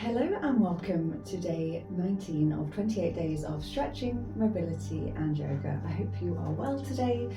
Hello and welcome to day 19 of 28 days of stretching, mobility and yoga. I hope you are well today.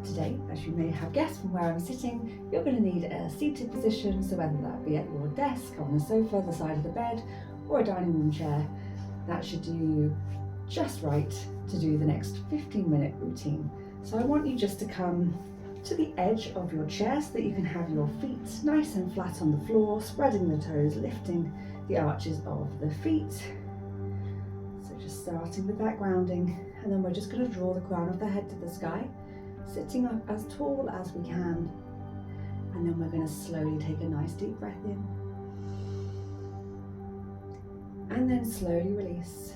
Today, as you may have guessed from where I'm sitting, you're going to need a seated position, so whether that be at your desk, on the sofa, the side of the bed or a dining room chair, that should do you just right to do the next 15-minute routine. So I want you just to come to the edge of your chair so that you can have your feet nice and flat on the floor, spreading the toes, lifting the arches of the feet. So just starting with that grounding, and then we're just going to draw the crown of the head to the sky, sitting up as tall as we can, and then we're going to slowly take a nice deep breath in, and then slowly release.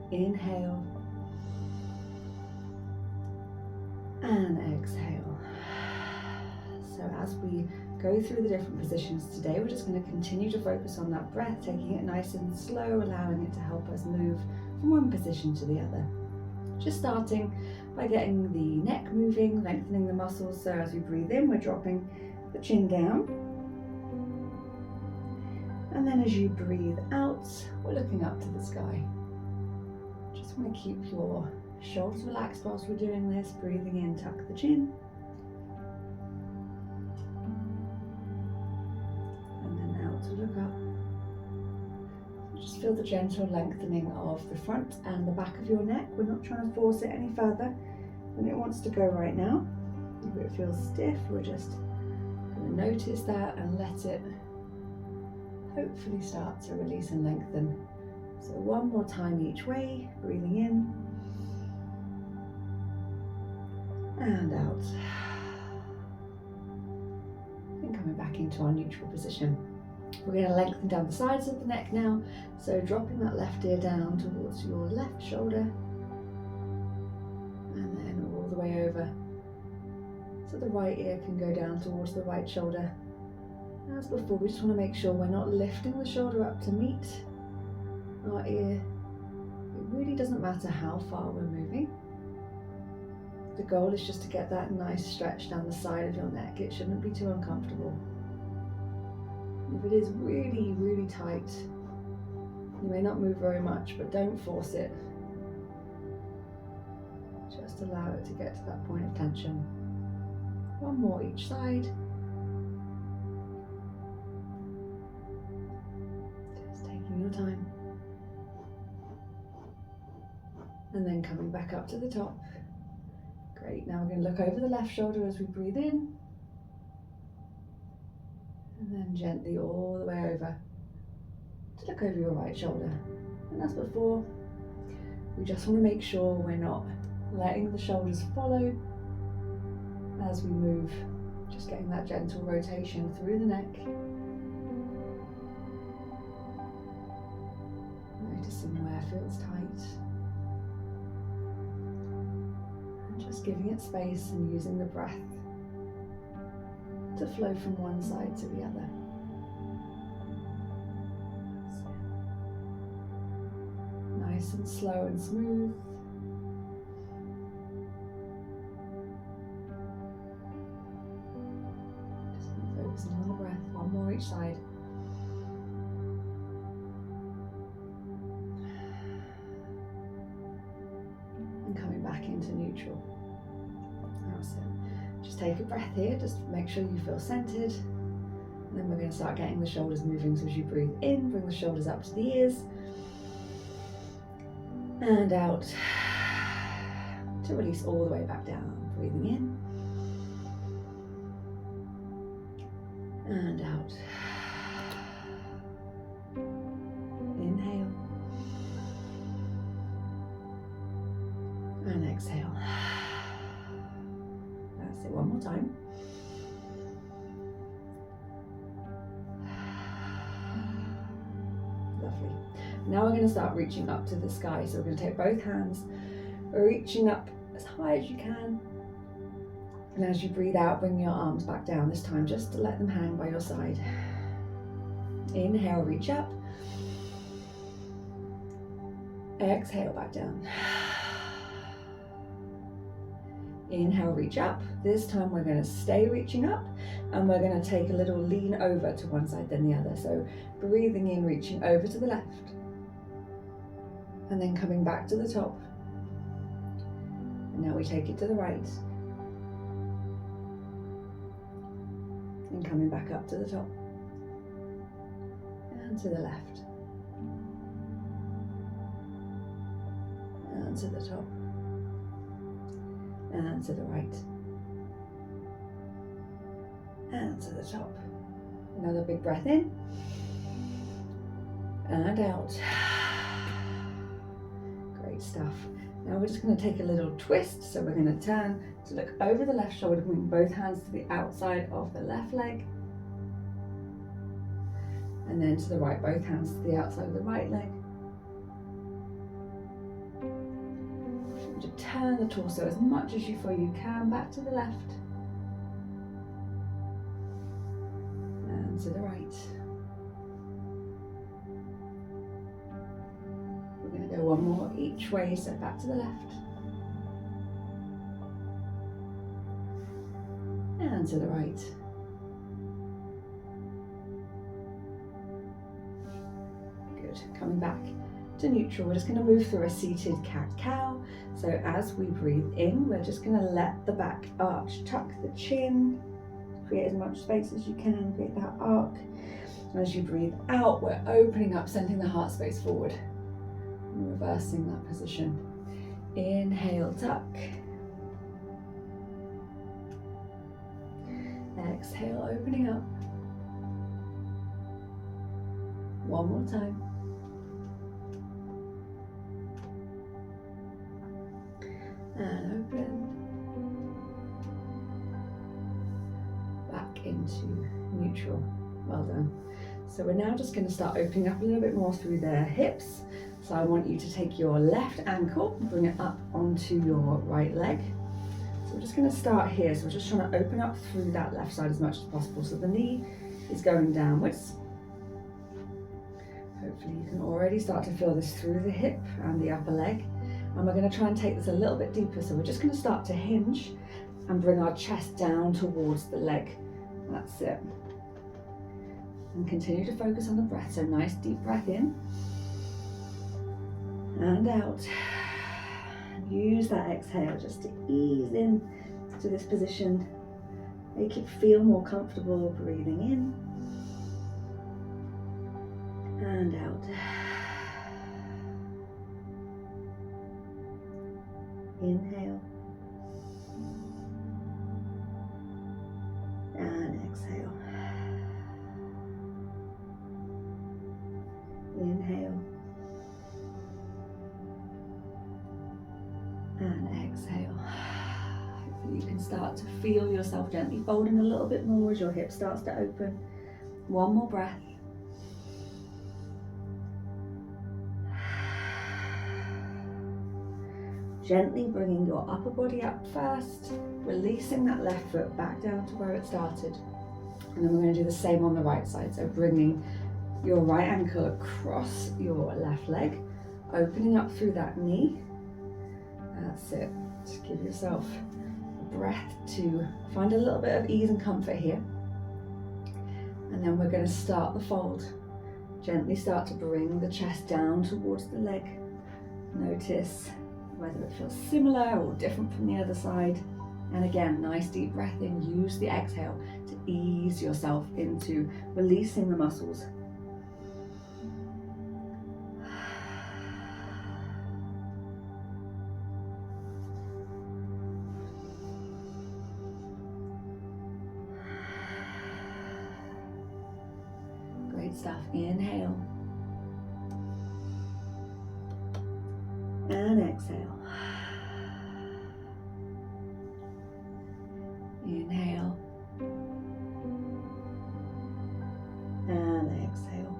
Inhale and exhale. So as we go through the different positions today, we're just going to continue to focus on that breath, taking it nice and slow, allowing it to help us move from one position to the other. Just starting by getting the neck moving, lengthening the muscles, so as we breathe in, we're dropping the chin down. And then as you breathe out, we're looking up to the sky. Just want to keep your shoulders relaxed whilst we're doing this. Breathing in, tuck the chin. To look up. Just feel the gentle lengthening of the front and the back of your neck. We're not trying to force it any further than it wants to go right now. If it feels stiff, we're just going to notice that and let it hopefully start to release and lengthen. So one more time each way, breathing in and out. And coming back into our neutral position. We're going to lengthen down the sides of the neck now, so dropping that left ear down towards your left shoulder and then all the way over so the right ear can go down towards the right shoulder. As before, we just want to make sure we're not lifting the shoulder up to meet our ear. It really doesn't matter how far we're moving. The goal is just to get that nice stretch down the side of your neck. It shouldn't be too uncomfortable. If it is really, really tight, you may not move very much, but don't force it. Just allow it to get to that point of tension. One more each side. Just taking your time. And then coming back up to the top. Great, now we're going to look over the left shoulder as we breathe in. And then gently all the way over to look over your right shoulder. And as before, we just want to make sure we're not letting the shoulders follow as we move, just getting that gentle rotation through the neck. Noticing where it feels tight. And just giving it space and using the breath to flow from one side to the other. Nice and slow and smooth. Just focusing on the breath, one more each side. And coming back into neutral. Awesome. Just take a breath here, just make sure you feel centered. And then we're going to start getting the shoulders moving. So as you breathe in, bring the shoulders up to the ears. And out. To release all the way back down. Breathing in. And out. Inhale. And exhale. That's it, one more time. Lovely. Now we're going to start reaching up to the sky. So we're going to take both hands, reaching up as high as you can. And as you breathe out, bring your arms back down, this time just to let them hang by your side. Inhale, reach up. Exhale, back down. Inhale, reach up. This time we're going to stay reaching up And we're going to take a little lean over to one side then the other. So breathing in, reaching over to the left, and then coming back to the top. And now we take it to the right, and coming back up to the top, and to the left, and to the top, and to the right, and to the top. Another big breath in and out. Great stuff. Now we're just going to take a little twist. So we're going to turn to look over the left shoulder, bring both hands to the outside of the left leg, and then to the right, both hands to the outside of the right leg. Just turn the torso as much as you feel you can back to the left and to the right. We're going to go one more each way, so back to the left and to the right. Good. Coming back to neutral, we're just going to move through a seated cat-cow. So as we breathe in, we're just going to let the back arch, tuck the chin, create as much space as you can, create that arc. And as you breathe out, we're opening up, sending the heart space forward, and reversing that position. Inhale, tuck. Exhale, opening up. One more time. And open. Back into neutral. Well done. So we're now just going to start opening up a little bit more through the hips. So I want you to take your left ankle and bring it up onto your right leg. So we're just going to start here. So we're just trying to open up through that left side as much as possible. So the knee is going downwards. Hopefully you can already start to feel this through the hip and the upper leg. And we're going to try and take this a little bit deeper. So we're just going to start to hinge and bring our chest down towards the leg. That's it. And continue to focus on the breath. So nice deep breath in and out. Use that exhale just to ease in to this position. Make it feel more comfortable breathing in and out. Inhale and exhale. Inhale and exhale. Hopefully you can start to feel yourself gently folding a little bit more as your hip starts to open. One more breath. Gently bringing your upper body up first, releasing that left foot back down to where it started. And then we're going to do the same on the right side. So bringing your right ankle across your left leg, opening up through that knee. That's it. Just give yourself a breath to find a little bit of ease and comfort here. And then we're going to start the fold. Gently start to bring the chest down towards the leg. Notice whether it feels similar or different from the other side. And again, nice deep breath in. Use the exhale to ease yourself into releasing the muscles. Great stuff. Inhale and exhale. Inhale and exhale.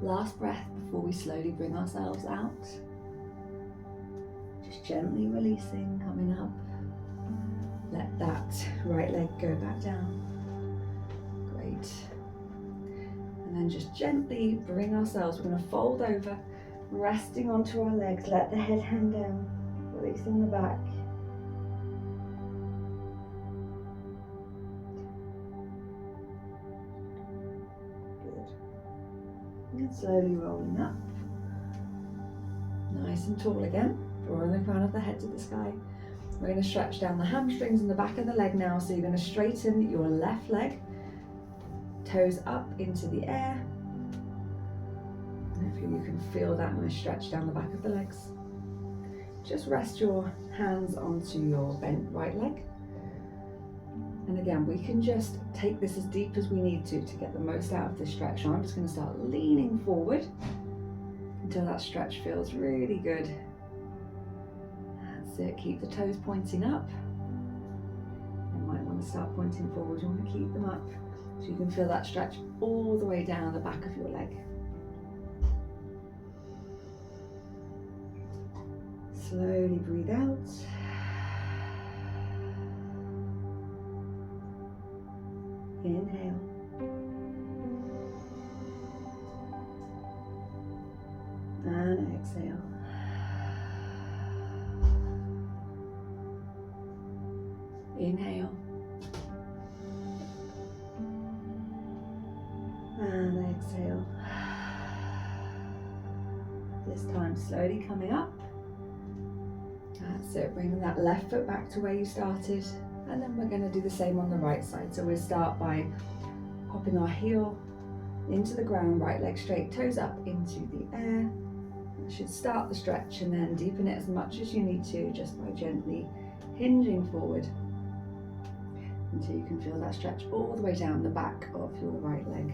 Last breath before we slowly bring ourselves out. Just gently releasing, coming up. Let that right leg go back down. Great. And then just gently bring ourselves, we're going to fold over, resting onto our legs. Let the head hang down, releasing the back. And slowly rolling up. Nice and tall again, drawing the crown of the head to the sky. We're going to stretch down the hamstrings and the back of the leg now, so you're going to straighten your left leg, toes up into the air. And hopefully you can feel that nice stretch down the back of the legs. Just rest your hands onto your bent right leg. And again, we can just take this as deep as we need to get the most out of this stretch. So I'm just going to start leaning forward until that stretch feels really good. That's it, keep the toes pointing up. You might want to start pointing forward, you want to keep them up so you can feel that stretch all the way down the back of your leg. Slowly breathe out. Inhale. And exhale. Inhale. And exhale. This time slowly coming up. That's it, bringing that left foot back to where you started. And then we're going to do the same on the right side. So we'll start by popping our heel into the ground, right leg straight, toes up into the air. You should start the stretch and then deepen it as much as you need to, just by gently hinging forward until you can feel that stretch all the way down the back of your right leg.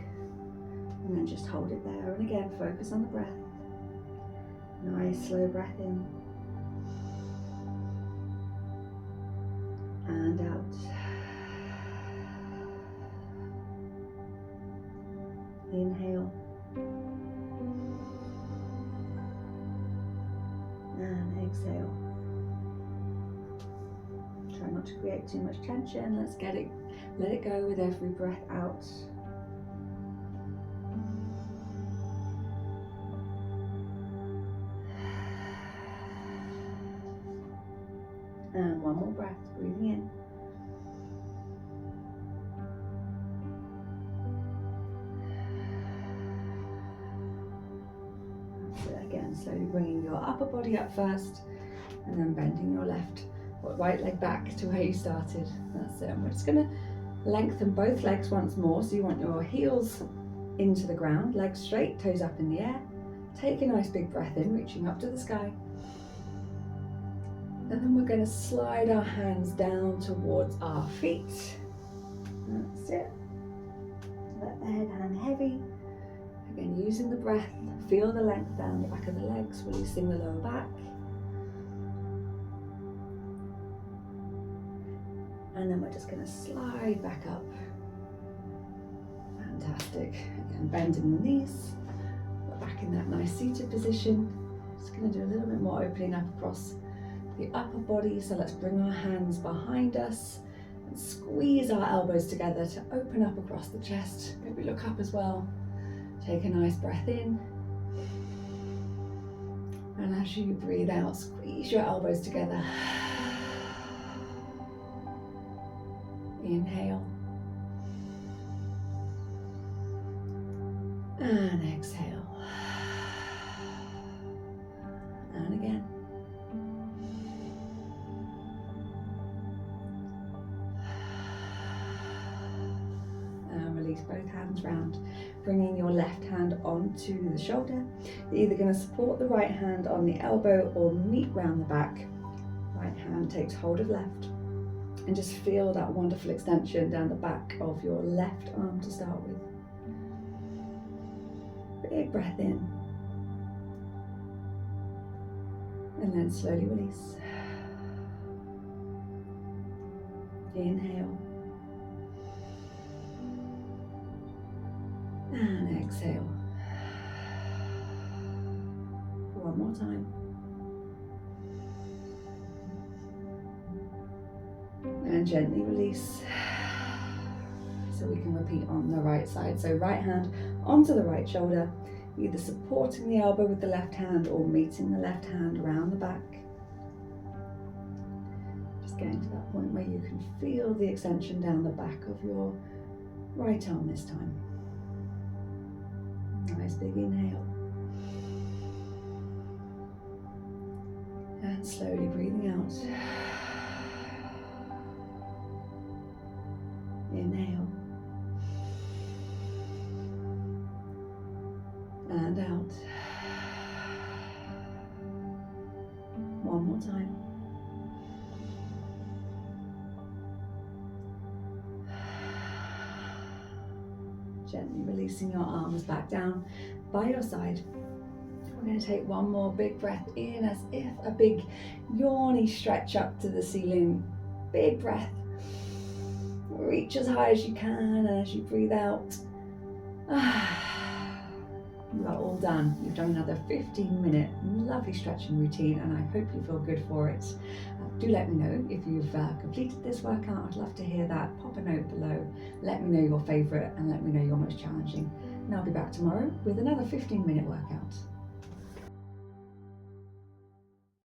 And then just hold it there. And again, focus on the breath. Nice slow breath in. And out. Inhale. And exhale. Try not to create too much tension. Let's let it go with every breath out. And one more breath, breathing in. That's it again, slowly bringing your upper body up first, and then bending your right leg back to where you started. That's it, and we're just going to lengthen both legs once more. So you want your heels into the ground, legs straight, toes up in the air. Take a nice big breath in, reaching up to the sky. And then we're going to slide our hands down towards our feet. That's it. Let the head hang heavy. Again, using the breath, feel the length down the back of the legs, releasing the lower back. And then we're just going to slide back up. Fantastic. Again, bending the knees. We're back in that nice seated position. Just going to do a little bit more opening up across the upper body. So let's bring our hands behind us and squeeze our elbows together to open up across the chest. Maybe look up as well. Take a nice breath in. And as you breathe out, squeeze your elbows together. Inhale. And exhale. And again. And release both hands round, bringing your left hand onto the shoulder. You're either going to support the right hand on the elbow or meet round the back. Right hand takes hold of left. And just feel that wonderful extension down the back of your left arm to start with. Big breath in. And then slowly release. Inhale. And exhale. One more time. And gently release. So we can repeat on the right side. So right hand onto the right shoulder, either supporting the elbow with the left hand or meeting the left hand around the back. Just getting to that point where you can feel the extension down the back of your right arm this time. Nice big inhale. And slowly breathing out. Inhale. And out. One more time. Gently releasing your arms back down by your side. We're going to take one more big breath in, as if a big yawny stretch up to the ceiling. Big breath. Reach as high as you can, and as you breathe out, you are all done. You've done another 15-minute lovely stretching routine, and I hope you feel good for it. Do let me know if you've completed this workout. I'd love to hear that. Pop a note below. Let me know your favourite and let me know your most challenging. And I'll be back tomorrow with another 15-minute workout.